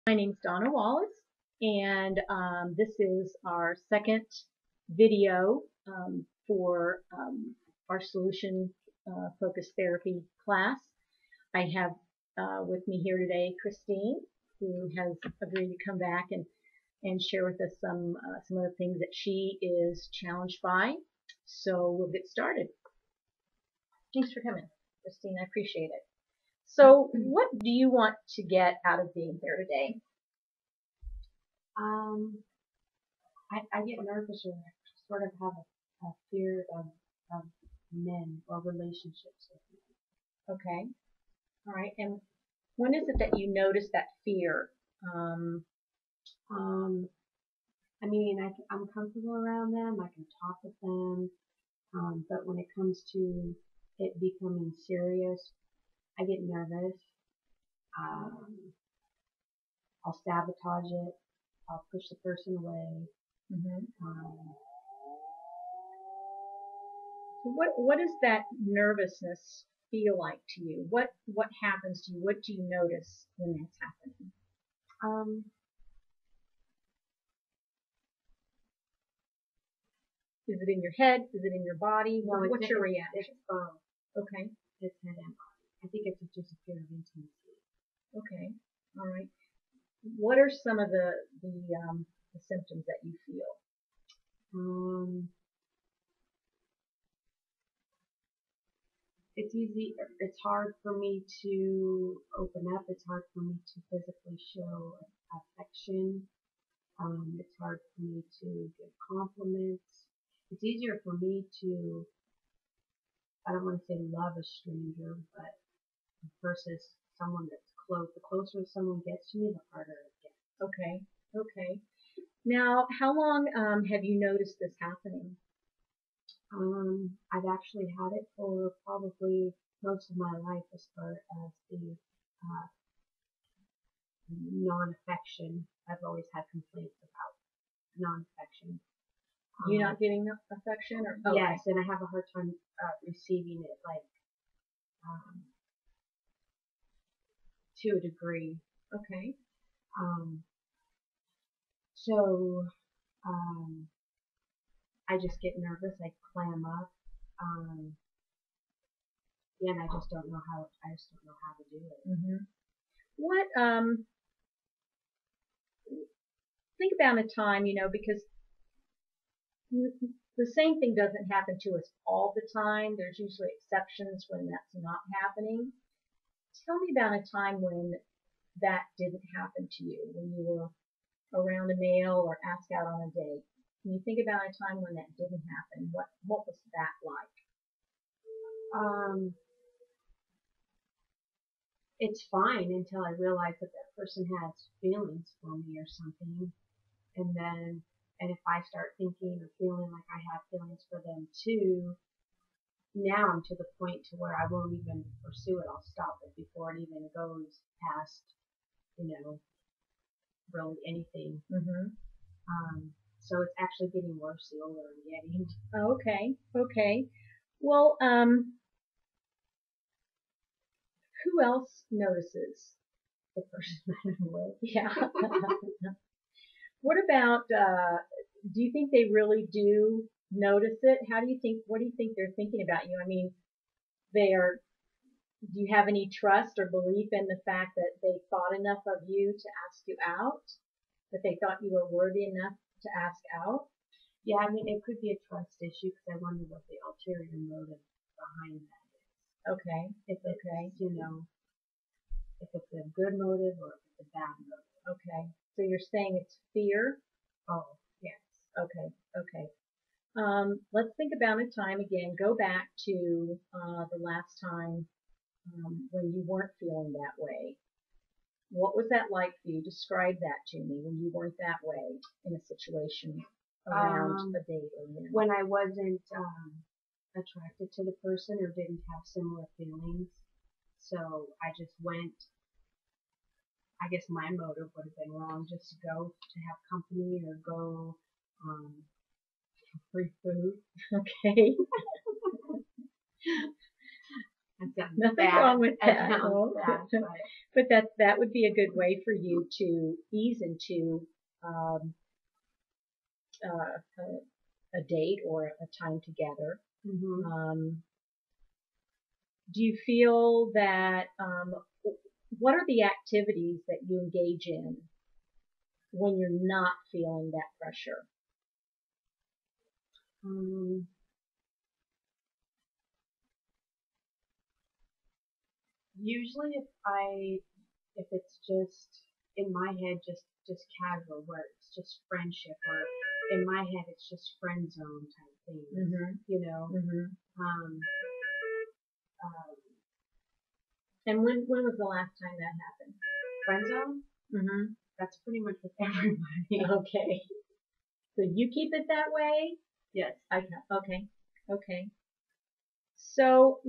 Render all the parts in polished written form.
My name's Donna Wallace, and this is our second video for our solution focused therapy class. I have with me here today Christine, who has agreed to come back and share with us some of the things that she is challenged by. So we'll get started. Thanks for coming, Christine. I appreciate it. So, what do you want to get out of being here today? I get nervous when I sort of have a fear of men or relationships with men. Okay. All right. And when is it that you notice that fear? I mean, I'm comfortable around them. I can talk with them. But when it comes to it becoming serious, I get nervous. I'll sabotage it. I'll push the person away. So what does that nervousness feel like to you? What happens to you? What do you notice when that's happening? Is it in your head? Is it in your body? No, What's your reaction? It's both. Okay. It's head and body. I think it's just a fear of intimacy. Okay. All right. What are some of the symptoms that you feel? It's hard for me to open up. It's hard for me to physically show affection. It's hard for me to give compliments. It's easier for me to, I don't want to say love a stranger, but versus someone that's close. The closer someone gets to me, the harder it gets. Okay. Okay. Now, how long have you noticed this happening? I've actually had it for probably most of my life as far as the non-affection. I've always had complaints about non-affection. You're not getting affection, or yes, and I have a hard time receiving it, like to a degree. Okay. So I just get nervous. I clam up. And I just don't know how. I just don't know how to do it. What think about a time, because the same thing doesn't happen to us all the time. There's usually exceptions when that's not happening. Tell me about a time when that didn't happen to you, when you were around a male or asked out on a date. Can you think about a time when that didn't happen? What was that like? It's fine until I realize that that person has feelings for me or something, and if I start thinking or feeling like I have feelings for them too, now I'm to the point to where I won't even pursue it. I'll stop it before it even goes past, really anything. So it's actually getting worse the older I'm getting. Okay. Okay. Well, who else notices? The person that I'm with. Yeah. What about, do you think they really do notice it? What do you think they're thinking about you? I mean, do you have any trust or belief in the fact that they thought enough of you to ask you out? That they thought you were worthy enough to ask out? Yeah, I mean, it could be a trust issue because I wonder what the ulterior motive behind that is. Okay. If it's, if it's a good motive or if it's a bad motive. Okay. So you're saying it's fear? Oh, yes. Okay. Okay. Let's think about a time again. Go back to the last time when you weren't feeling that way. What was that like for you? Describe that to me when you weren't that way in a situation around a date. When I wasn't attracted to the person or didn't have similar feelings. So I just went, I guess my motive would have been wrong, just to go to have company or go for free food. Okay. Nothing wrong with that. Bad, But that would be a good way for you to ease into um, a date or a time together. Mm-hmm. Do you feel that what are the activities that you engage in when you're not feeling that pressure? Usually if it's just in my head, just casual, where it's just friendship, or in my head it's just friend zone type thing, you know. Um, um, And when was the last time that happened? Friend zone? That's pretty much with everybody. Okay. So you keep it that way? Yes. Okay. So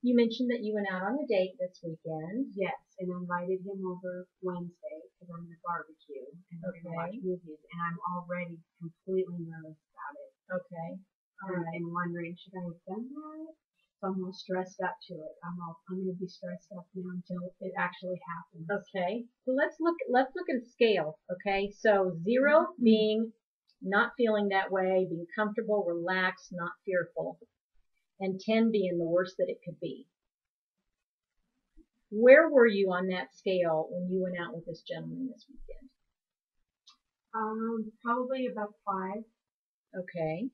you mentioned that you went out on a date this weekend. Yes, and I invited him over Wednesday because I'm going to barbecue and we're going to watch movies, and I'm already completely nervous about it. Okay. All right. And wondering, should I have done that? So I'm all stressed up to it. I'm going to be stressed up now until it actually happens. Okay. So let's look at a scale. Okay. So 0 being not feeling that way, being comfortable, relaxed, not fearful, and 10 being the worst that it could be. Where were you on that scale when you went out with this gentleman this weekend? Probably about 5. Okay.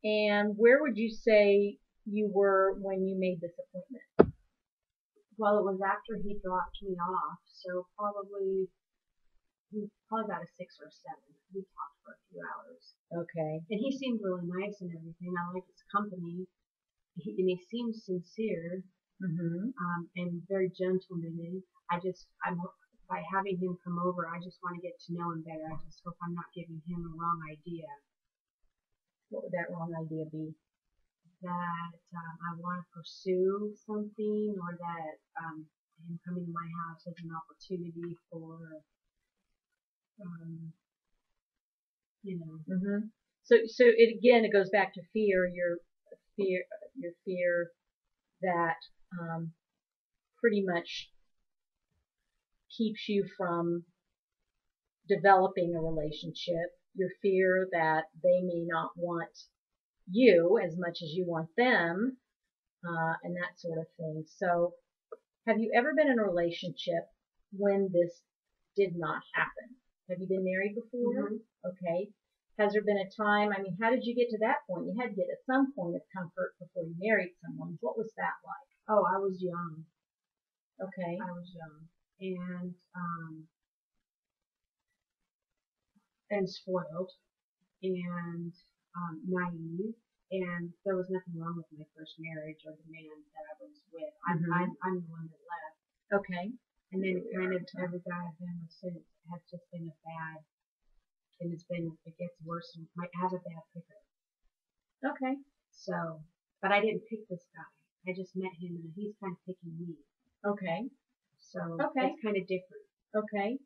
And where would you say you were when you made this appointment? Well, it was after he dropped me off, so probably about a 6 or 7. We talked for a few hours. Okay. And he seemed really nice and everything. I like his company. And he seemed sincere, and very gentlemanly. By having him come over, I just want to get to know him better. I just hope I'm not giving him a wrong idea. What would that wrong idea be? That I want to pursue something, or that him coming to my house is an opportunity for, you know. So it goes back to fear. Your fear that pretty much keeps you from developing a relationship. Your fear that they may not want you as much as you want them, and that sort of thing. So, have you ever been in a relationship when this did not happen? Have you been married before? Okay. Has there been a time, how did you get to that point? You had to get at some point of comfort before you married someone. What was that like? Oh, I was young. Okay. I was young. And spoiled. And naive. And there was nothing wrong with my first marriage or the man that I was with. I'm the one that left. Okay. And then kind of every guy I've been with since has just been a bad, and it gets worse and might have a bad pickup. Okay. So, but I didn't pick this guy. I just met him and he's kind of picking me. Okay. So it's kind of different. Okay.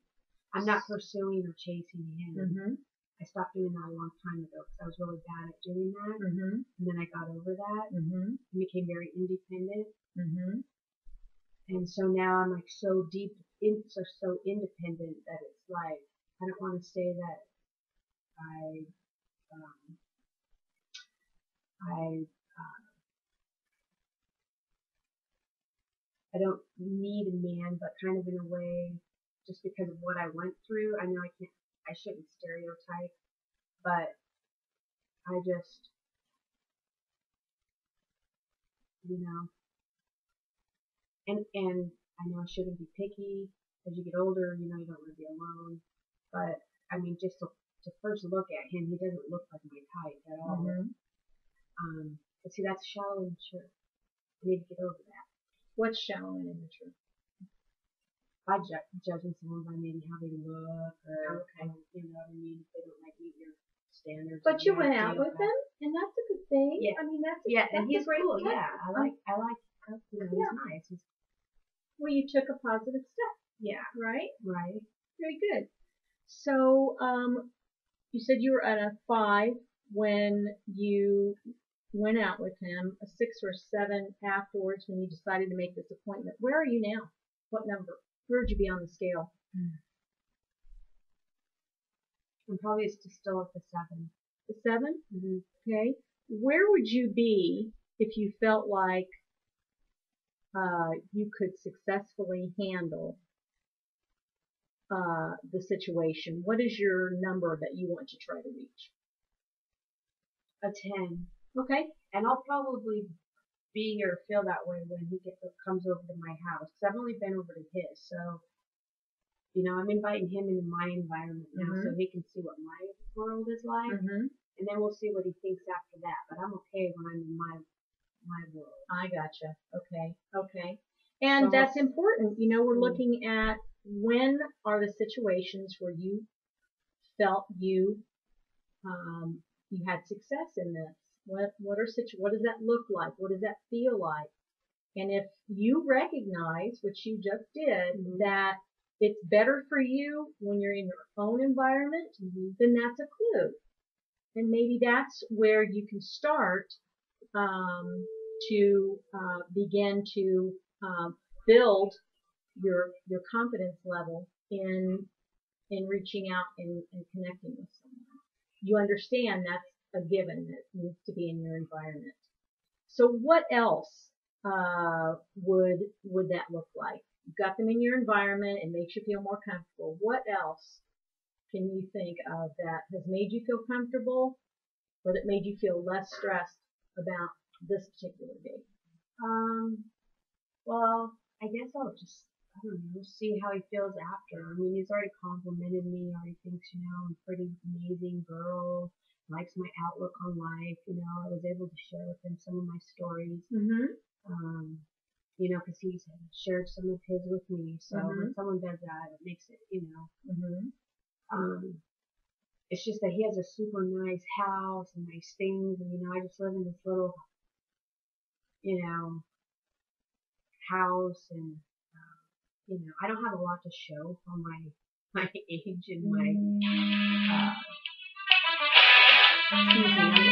I'm not pursuing or chasing him. I stopped doing that a long time ago because I was really bad at doing that. And then I got over that and became very independent. And so now I'm like so independent that it's like, I don't want to say that I don't need a man, but kind of in a way, just because of what I went through. I know I shouldn't stereotype, but I just, and I know I shouldn't be picky. As you get older, you don't want to be alone. But just to first look at him, he doesn't look like my type at all. But see, that's shallow and mature. I need to get over that. What's shallow and immature? By judging someone by maybe how they look, or you know what I mean, if they don't meet your standards. But you went out with them, and that's a good thing. Yeah. That's and he's a great cool. step. Yeah, I like. He's nice. Well, you took a positive step. Yeah. Right. Right. Very good. So, you said you were at a 5 when you went out with him, a 6 or 7 afterwards when you decided to make this appointment. Where are you now? What number? Where would you be on the scale? I'm probably still at the 7. The 7? Mm-hmm. Okay. Where would you be if you felt like you could successfully handle the situation? What is your number that you want to try to reach? A 10. Okay. And I'll probably be or feel that way when he comes over to my house. 'Cause I've only been over to his, so I'm inviting him into my environment now, so he can see what my world is like, and then we'll see what he thinks after that. But I'm okay when I'm in my world. I gotcha. Okay. And so that's important. We're looking at when are the situations where you felt you had success in this. What does that look like? What does that feel like? And if you recognize, which you just did, that it's better for you when you're in your own environment, then that's a clue. And maybe that's where you can start to begin to build your confidence level in reaching out and connecting with someone. You understand that's a given that needs to be in your environment. So what else would that look like? You've got them in your environment. It makes you feel more comfortable. What else can you think of that has made you feel comfortable or that made you feel less stressed about this particular date? Well, I guess I'll just, I don't know, see how he feels after. I mean, he's already complimented me, already thinks, I'm a pretty amazing girl, likes my outlook on life, I was able to share with him some of my stories, because he's shared some of his with me, so when someone does that, it makes it, it's just that he has a super nice house and nice things, and, I just live in this little, house, and I don't have a lot to show for my age and my excuse me, I'm